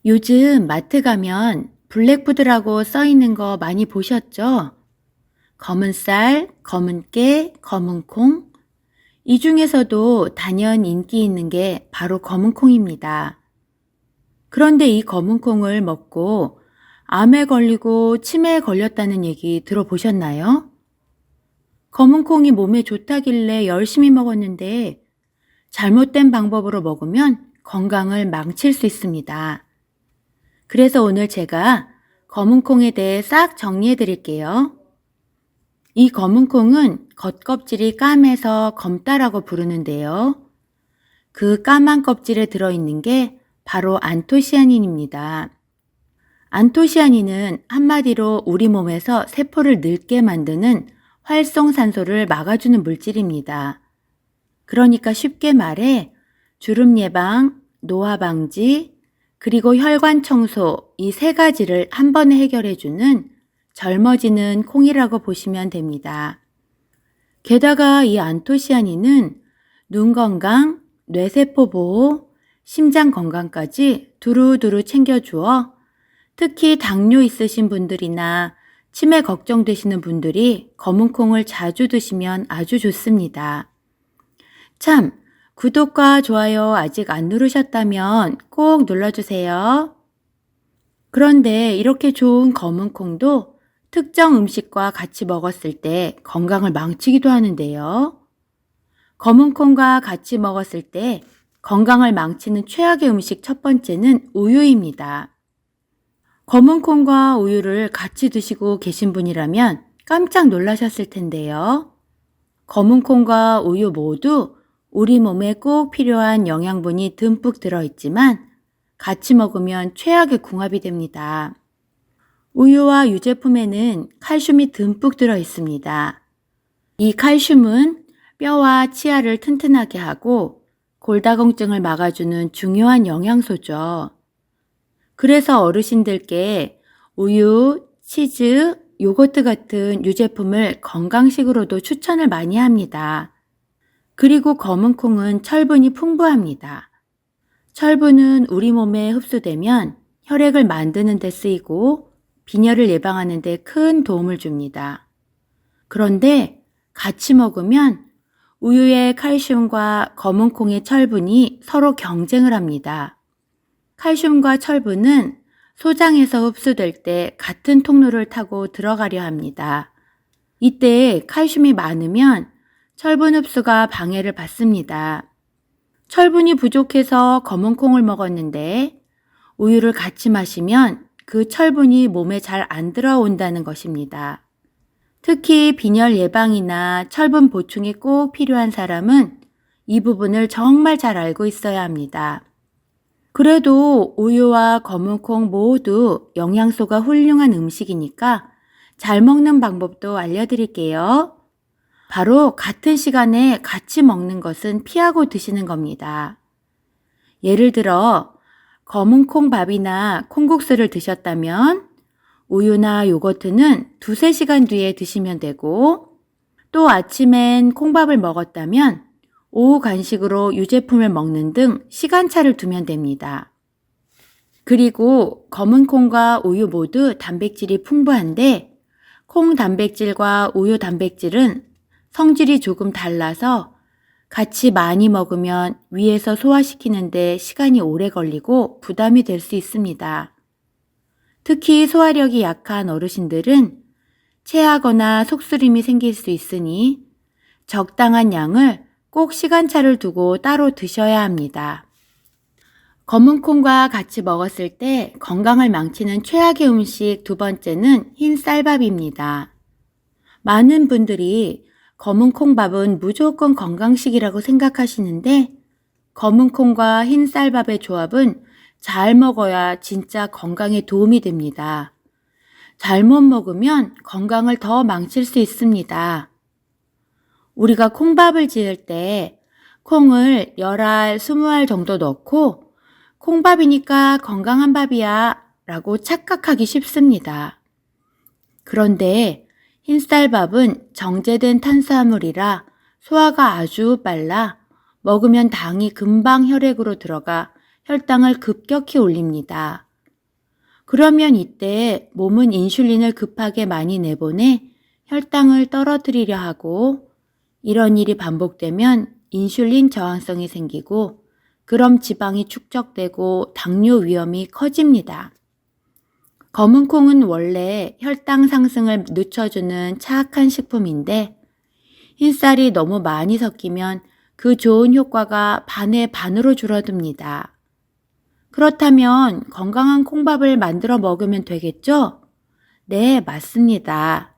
요즘 마트 가면 블랙푸드라고 써 있는 거 많이 보셨죠? 검은 쌀, 검은 깨, 검은 콩. 이 중에서도 단연 인기 있는 게 바로 검은 콩입니다. 그런데 이 검은 콩을 먹고 암에 걸리고 치매에 걸렸다는 얘기 들어보셨나요? 검은 콩이 몸에 좋다길래 열심히 먹었는데 잘못된 방법으로 먹으면 건강을 망칠 수 있습니다. 그래서 오늘 제가 검은 콩에 대해 싹 정리해 드릴게요. 이 검은 콩은 겉껍질이 까매서 검다라고 부르는데요. 그 까만 껍질에 들어있는 게 바로 안토시아닌입니다. 안토시아닌은 한마디로 우리 몸에서 세포를 늙게 만드는 활성산소를 막아주는 물질입니다. 그러니까 쉽게 말해 주름 예방, 노화 방지, 그리고 혈관 청소 이 세 가지를 한 번에 해결해주는 젊어지는 콩이라고 보시면 됩니다. 게다가 이 안토시아닌은 눈 건강, 뇌세포 보호, 심장 건강까지 두루두루 챙겨주어 특히 당뇨 있으신 분들이나 치매 걱정되시는 분들이 검은 콩을 자주 드시면 아주 좋습니다. 참, 구독과 좋아요 아직 안 누르셨다면 꼭 눌러주세요. 그런데 이렇게 좋은 검은 콩도 특정 음식과 같이 먹었을 때 건강을 망치기도 하는데요. 검은 콩과 같이 먹었을 때 건강을 망치는 최악의 음식 첫 번째는 우유입니다. 검은 콩과 우유를 같이 드시고 계신 분이라면 깜짝 놀라셨을 텐데요. 검은 콩과 우유 모두 우리 몸에 꼭 필요한 영양분이 듬뿍 들어있지만 같이 먹으면 최악의 궁합이 됩니다. 우유와 유제품에는 칼슘이 듬뿍 들어있습니다. 이 칼슘은 뼈와 치아를 튼튼하게 하고 골다공증을 막아주는 중요한 영양소죠. 그래서 어르신들께 우유, 치즈, 요거트 같은 유제품을 건강식으로도 추천을 많이 합니다. 그리고 검은 콩은 철분이 풍부합니다. 철분은 우리 몸에 흡수되면 혈액을 만드는 데 쓰이고 빈혈을 예방하는 데 큰 도움을 줍니다. 그런데 같이 먹으면 우유의 칼슘과 검은 콩의 철분이 서로 경쟁을 합니다. 칼슘과 철분은 소장에서 흡수될 때 같은 통로를 타고 들어가려 합니다. 이때 칼슘이 많으면 철분 흡수가 방해를 받습니다. 철분이 부족해서 검은 콩을 먹었는데 우유를 같이 마시면 그 철분이 몸에 잘 안 들어온다는 것입니다. 특히 빈혈 예방이나 철분 보충이 꼭 필요한 사람은 이 부분을 정말 잘 알고 있어야 합니다. 그래도 우유와 검은 콩 모두 영양소가 훌륭한 음식이니까 잘 먹는 방법도 알려드릴게요. 바로 같은 시간에 같이 먹는 것은 피하고 드시는 겁니다. 예를 들어 검은 콩밥이나 콩국수를 드셨다면 우유나 요거트는 2~3시간 뒤에 드시면 되고 또 아침엔 콩밥을 먹었다면 오후 간식으로 유제품을 먹는 등 시간차를 두면 됩니다. 그리고 검은 콩과 우유 모두 단백질이 풍부한데 콩 단백질과 우유 단백질은 성질이 조금 달라서 같이 많이 먹으면 위에서 소화시키는데 시간이 오래 걸리고 부담이 될 수 있습니다. 특히 소화력이 약한 어르신들은 체하거나 속쓰림이 생길 수 있으니 적당한 양을 꼭 시간차를 두고 따로 드셔야 합니다. 검은 콩과 같이 먹었을 때 건강을 망치는 최악의 음식 두 번째는 흰 쌀밥입니다. 많은 분들이 검은 콩밥은 무조건 건강식이라고 생각하시는데 검은 콩과 흰 쌀밥의 조합은 잘 먹어야 진짜 건강에 도움이 됩니다. 잘못 먹으면 건강을 더 망칠 수 있습니다. 우리가 콩밥을 지을 때 콩을 10알, 20알 정도 넣고 콩밥이니까 건강한 밥이야 라고 착각하기 쉽습니다. 그런데 흰쌀밥은 정제된 탄수화물이라 소화가 아주 빨라 먹으면 당이 금방 혈액으로 들어가 혈당을 급격히 올립니다. 그러면 이때 몸은 인슐린을 급하게 많이 내보내 혈당을 떨어뜨리려 하고, 이런 일이 반복되면 인슐린 저항성이 생기고, 그럼 지방이 축적되고 당뇨 위험이 커집니다. 검은 콩은 원래 혈당 상승을 늦춰주는 차악한 식품인데, 흰쌀이 너무 많이 섞이면 그 좋은 효과가 반의 반으로 줄어듭니다. 그렇다면 건강한 콩밥을 만들어 먹으면 되겠죠? 네, 맞습니다.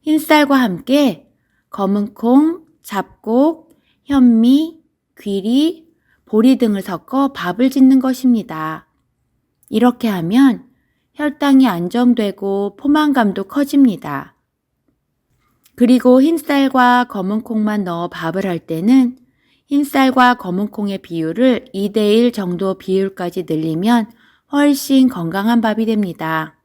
흰쌀과 함께 검은 콩, 잡곡, 현미, 귀리, 보리 등을 섞어 밥을 짓는 것입니다. 이렇게 하면 혈당이 안정되고 포만감도 커집니다. 그리고 흰쌀과 검은 콩만 넣어 밥을 할 때는 흰쌀과 검은 콩의 비율을 2대1 정도 비율까지 늘리면 훨씬 건강한 밥이 됩니다.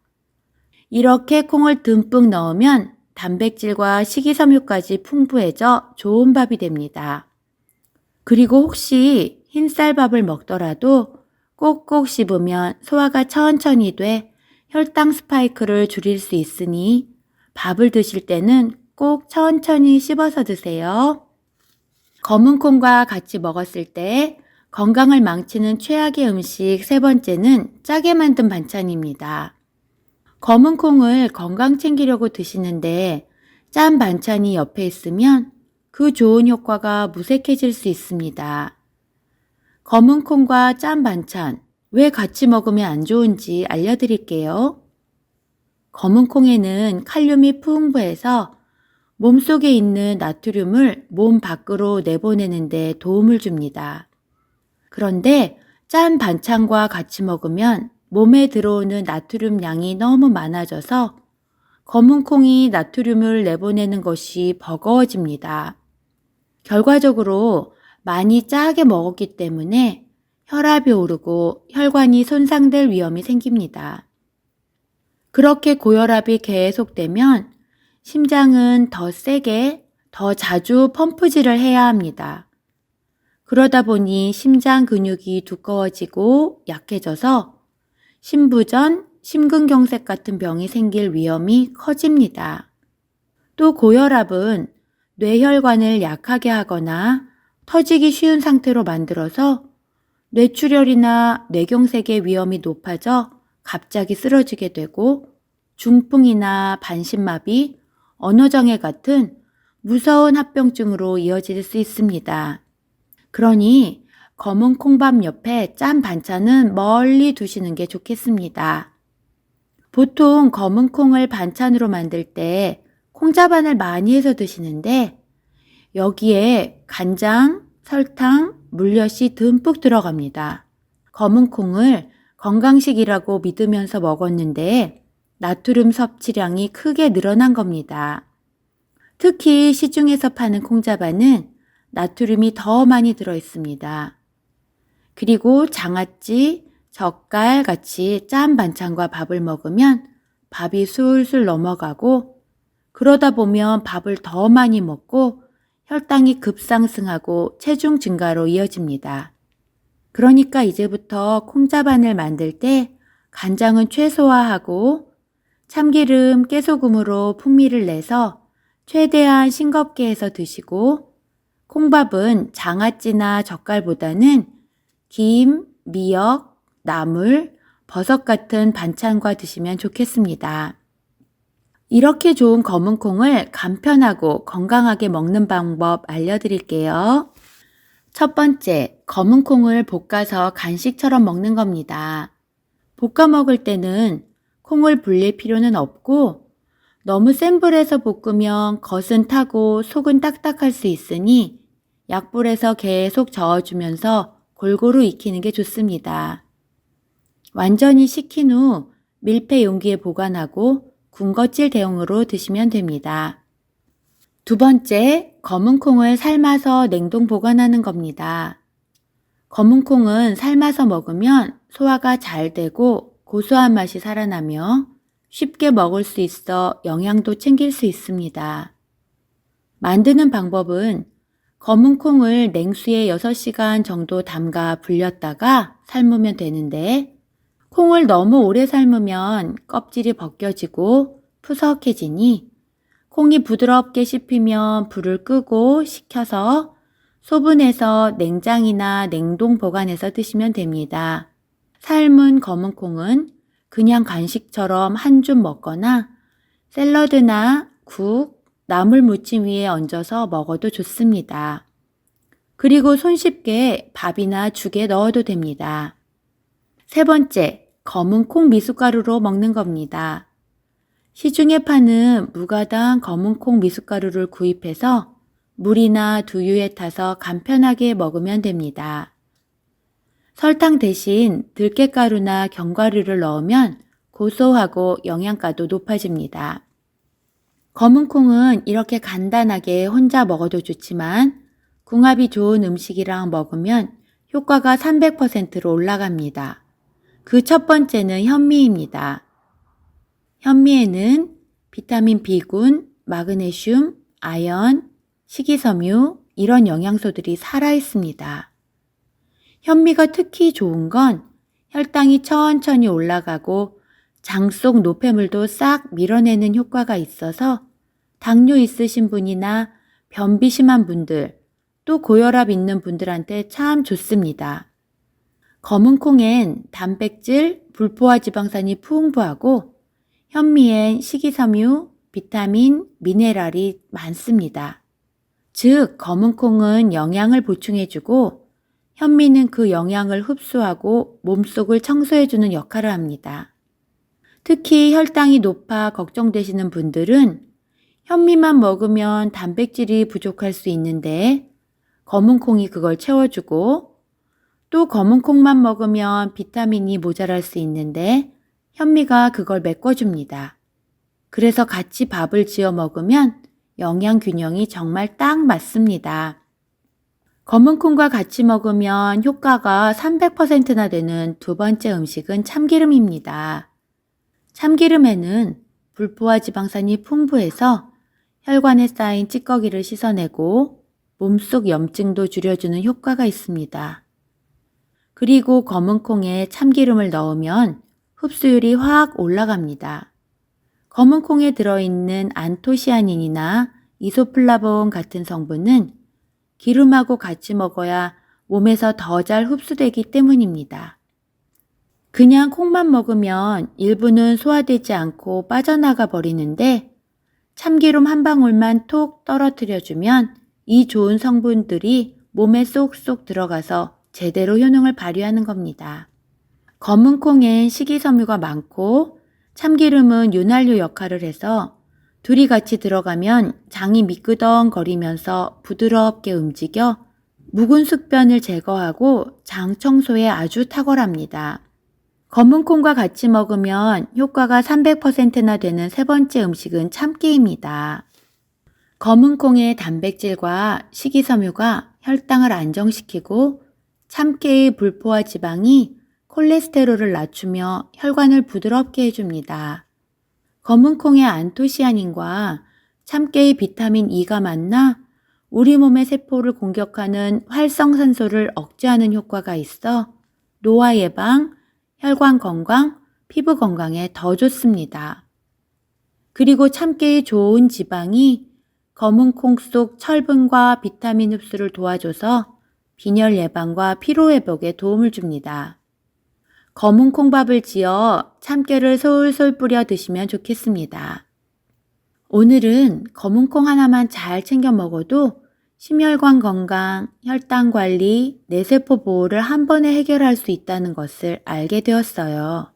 이렇게 콩을 듬뿍 넣으면 단백질과 식이섬유까지 풍부해져 좋은 밥이 됩니다. 그리고 혹시 흰쌀밥을 먹더라도 꼭꼭 씹으면 소화가 천천히 돼 혈당 스파이크를 줄일 수 있으니 밥을 드실 때는 꼭 천천히 씹어서 드세요. 검은 콩과 같이 먹었을 때 건강을 망치는 최악의 음식 세 번째는 짜게 만든 반찬입니다. 검은 콩을 건강 챙기려고 드시는데 짠 반찬이 옆에 있으면 그 좋은 효과가 무색해질 수 있습니다. 검은 콩과 짠 반찬, 왜 같이 먹으면 안 좋은지 알려드릴게요. 검은 콩에는 칼륨이 풍부해서 몸속에 있는 나트륨을 몸 밖으로 내보내는 데 도움을 줍니다. 그런데 짠 반찬과 같이 먹으면 몸에 들어오는 나트륨 양이 너무 많아져서 검은 콩이 나트륨을 내보내는 것이 버거워집니다. 결과적으로 많이 짜게 먹었기 때문에 혈압이 오르고 혈관이 손상될 위험이 생깁니다. 그렇게 고혈압이 계속되면 심장은 더 세게, 더 자주 펌프질을 해야 합니다. 그러다 보니 심장 근육이 두꺼워지고 약해져서 심부전, 심근경색 같은 병이 생길 위험이 커집니다. 또 고혈압은 뇌혈관을 약하게 하거나 터지기 쉬운 상태로 만들어서 뇌출혈이나 뇌경색의 위험이 높아져 갑자기 쓰러지게 되고 중풍이나 반신마비, 언어장애 같은 무서운 합병증으로 이어질 수 있습니다. 그러니 검은 콩밥 옆에 짠 반찬은 멀리 두시는 게 좋겠습니다. 보통 검은 콩을 반찬으로 만들 때 콩자반을 많이 해서 드시는데 여기에 간장, 설탕, 물엿이 듬뿍 들어갑니다. 검은 콩을 건강식이라고 믿으면서 먹었는데 나트륨 섭취량이 크게 늘어난 겁니다. 특히 시중에서 파는 콩자반은 나트륨이 더 많이 들어 있습니다. 그리고 장아찌, 젓갈 같이 짠 반찬과 밥을 먹으면 밥이 술술 넘어가고 그러다 보면 밥을 더 많이 먹고 혈당이 급상승하고 체중 증가로 이어집니다. 그러니까 이제부터 콩자반을 만들 때 간장은 최소화하고 참기름, 깨소금으로 풍미를 내서 최대한 싱겁게 해서 드시고 콩밥은 장아찌나 젓갈보다는 김, 미역, 나물, 버섯 같은 반찬과 드시면 좋겠습니다. 이렇게 좋은 검은 콩을 간편하고 건강하게 먹는 방법 알려드릴게요. 첫 번째, 검은 콩을 볶아서 간식처럼 먹는 겁니다. 볶아 먹을 때는 콩을 불릴 필요는 없고 너무 센 불에서 볶으면 겉은 타고 속은 딱딱할 수 있으니 약불에서 계속 저어주면서 골고루 익히는 게 좋습니다. 완전히 식힌 후 밀폐 용기에 보관하고 군것질 대용으로 드시면 됩니다. 두 번째, 검은 콩을 삶아서 냉동 보관하는 겁니다. 검은 콩은 삶아서 먹으면 소화가 잘 되고 고소한 맛이 살아나며 쉽게 먹을 수 있어 영양도 챙길 수 있습니다. 만드는 방법은 검은 콩을 냉수에 6시간 정도 담가 불렸다가 삶으면 되는데 콩을 너무 오래 삶으면 껍질이 벗겨지고 푸석해지니 콩이 부드럽게 씹히면 불을 끄고 식혀서 소분해서 냉장이나 냉동 보관해서 드시면 됩니다. 삶은 검은 콩은 그냥 간식처럼 한 줌 먹거나 샐러드나 국, 나물 무침 위에 얹어서 먹어도 좋습니다. 그리고 손쉽게 밥이나 죽에 넣어도 됩니다. 세 번째, 검은 콩 미숫가루로 먹는 겁니다. 시중에 파는 무가당 검은 콩 미숫가루를 구입해서 물이나 두유에 타서 간편하게 먹으면 됩니다. 설탕 대신 들깨가루나 견과류를 넣으면 고소하고 영양가도 높아집니다. 검은 콩은 이렇게 간단하게 혼자 먹어도 좋지만 궁합이 좋은 음식이랑 먹으면 효과가 300%로 올라갑니다. 그 첫 번째는 현미입니다. 현미에는 비타민 B군, 마그네슘, 아연, 식이섬유 이런 영양소들이 살아 있습니다. 현미가 특히 좋은 건 혈당이 천천히 올라가고 장 속 노폐물도 싹 밀어내는 효과가 있어서 당뇨 있으신 분이나 변비 심한 분들, 또 고혈압 있는 분들한테 참 좋습니다. 검은 콩엔 단백질, 불포화 지방산이 풍부하고 현미엔 식이섬유, 비타민, 미네랄이 많습니다. 즉, 검은 콩은 영양을 보충해주고 현미는 그 영양을 흡수하고 몸속을 청소해주는 역할을 합니다. 특히 혈당이 높아 걱정되시는 분들은 현미만 먹으면 단백질이 부족할 수 있는데 검은 콩이 그걸 채워주고 또 검은 콩만 먹으면 비타민이 모자랄 수 있는데 현미가 그걸 메꿔줍니다. 그래서 같이 밥을 지어 먹으면 영양 균형이 정말 딱 맞습니다. 검은 콩과 같이 먹으면 효과가 300%나 되는 두 번째 음식은 참기름입니다. 참기름에는 불포화 지방산이 풍부해서 혈관에 쌓인 찌꺼기를 씻어내고 몸속 염증도 줄여주는 효과가 있습니다. 그리고 검은 콩에 참기름을 넣으면 흡수율이 확 올라갑니다. 검은 콩에 들어있는 안토시아닌이나 이소플라본 같은 성분은 기름하고 같이 먹어야 몸에서 더 잘 흡수되기 때문입니다. 그냥 콩만 먹으면 일부는 소화되지 않고 빠져나가 버리는데 참기름 한 방울만 톡 떨어뜨려주면 이 좋은 성분들이 몸에 쏙쏙 들어가서 제대로 효능을 발휘하는 겁니다. 검은 콩엔 식이섬유가 많고 참기름은 윤활유 역할을 해서 둘이 같이 들어가면 장이 미끄덩거리면서 부드럽게 움직여 묵은 숙변을 제거하고 장 청소에 아주 탁월합니다. 검은 콩과 같이 먹으면 효과가 300%나 되는 세 번째 음식은 참깨입니다. 검은 콩의 단백질과 식이섬유가 혈당을 안정시키고 참깨의 불포화 지방이 콜레스테롤을 낮추며 혈관을 부드럽게 해줍니다. 검은 콩의 안토시아닌과 참깨의 비타민 E가 만나 우리 몸의 세포를 공격하는 활성산소를 억제하는 효과가 있어 노화 예방, 혈관 건강, 피부 건강에 더 좋습니다. 그리고 참깨의 좋은 지방이 검은 콩 속 철분과 비타민 흡수를 도와줘서 빈혈 예방과 피로 회복에 도움을 줍니다. 검은 콩밥을 지어 참깨를 솔솔 뿌려 드시면 좋겠습니다. 오늘은 검은 콩 하나만 잘 챙겨 먹어도 심혈관 건강, 혈당 관리, 뇌세포 보호를 한 번에 해결할 수 있다는 것을 알게 되었어요.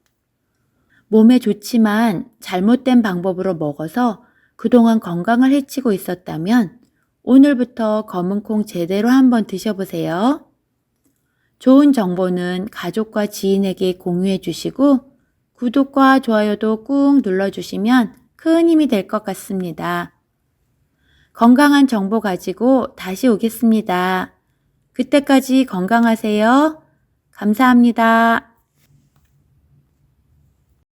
몸에 좋지만 잘못된 방법으로 먹어서 그동안 건강을 해치고 있었다면 오늘부터 검은 콩 제대로 한번 드셔보세요. 좋은 정보는 가족과 지인에게 공유해 주시고 구독과 좋아요도 꾹 눌러주시면 큰 힘이 될 것 같습니다. 건강한 정보 가지고 다시 오겠습니다. 그때까지 건강하세요. 감사합니다.